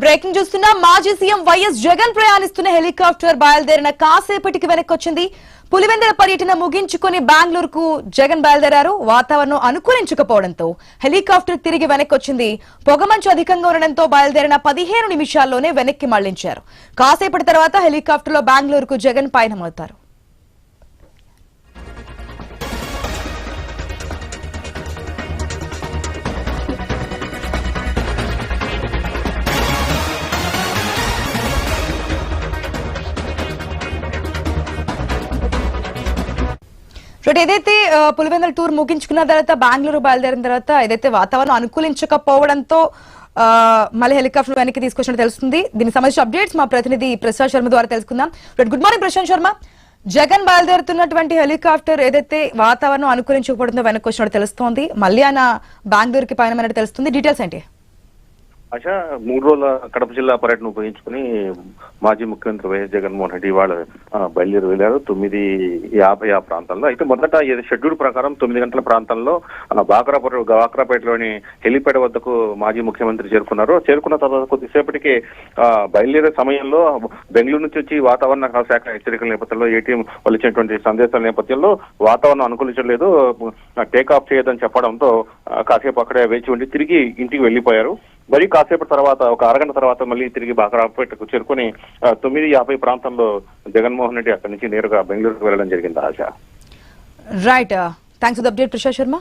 Breaking చూస్తున్నా మాజీ CM YS Jagan ప్రయాణిస్తున్న హెలికాప్టర్ బయలుదేరిన కాసేపటికి వెనక్కొచ్చింది. పులివెందుల పర్యటన ముగించుకుని బెంగళూరుకు జగన్ బయలుదేరారు. వాతావరణం అనుకూలించకపోవడంతో హెలికాప్టర్ తిరిగి వెనక్కొచ్చింది. పొగమంచు అధికంగా ఉండడంతో బయలుదేరిన 15 నిమిషాల్లోనే వెనక్కి మళ్లించారు. కాసేపటి తర్వాత హెలికాప్టర్లో బెంగళూరుకు జగన్ పయనమవుతారు. ఏదైతే పులివెందుల టూర్ ముగించుకున్న తర్వాత బెంగళూరు బయలుదేరిన తర్వాత ఏదైతే వాతావరణం అనుకూలించకపోవడంతో మళ్ళీ హెలికాప్టర్ వెనక్కి తీసుకొచ్చినట్టు తెలుస్తుంది. దీనికి సంబంధించిన అప్డేట్స్ మా ప్రతినిధి ప్రశాంత్ శర్మ ద్వారా తెలుసుకుందాం. Good morning Prashant Sharma. జగన్ బయలుదేరుతున్నటువంటి హెలికాప్టర్ ఏదైతే వాతావరణం అనుకూలించకపోవడంతో వెనక్కి వచ్చినట్టు తెలుస్తోంది. మళ్ళీ ఆయన బెంగళూరుకి పయనమైనట్టు తెలుస్తుంది. డీటెయిల్స్ ఏంటి? ఆశ 3 రోజుల కడప జిల్లా పర్యటన ఉపయోగించుకుని మాజీ ముఖ్యమంత్రి వైఎస్ జగన్మోహన్ రెడ్డి వాళ్ళు బయలుదేరి వెళ్ళారు 9:50 ఆ ప్రాంతంలో. అయితే మొదట షెడ్యూల్ ప్రకారం 9 గంటల ప్రాంతంలో బాక్రాపేటలోని హెలిప్యాడ్ వద్దకు మాజీ ముఖ్యమంత్రి చేరుకున్నారు. చేరుకున్న తర్వాత కొద్దిసేపటికి బయలుదేరే సమయంలో బెంగళూరు నుంచి వచ్చి వాతావరణ శాఖ హెచ్చరికల నేపథ్యంలో ఏటీఎం వాళ్ళు ఇచ్చినటువంటి సందేశాల నేపథ్యంలో వాతావరణం అనుకూలించలేదు, టేక్ ఆఫ్ చేయదని చెప్పడంతో కాసేపు అక్కడే వేచి ఉండి తిరిగి ఇంటికి వెళ్లిపోయారు. మరి కాసేపటి తర్వాత ఒక అరగంట తర్వాత మళ్ళీ తిరిగి బాక్రాపేటకు చేరుకుని 9:50 ప్రాంతంలో జగన్మోహన్ రెడ్డి అక్కడి నుంచి నేరుగా బెంగళూరుకు వెళ్లడం జరిగింది. ఆశ right. Thanks for the update Prashant Sharma.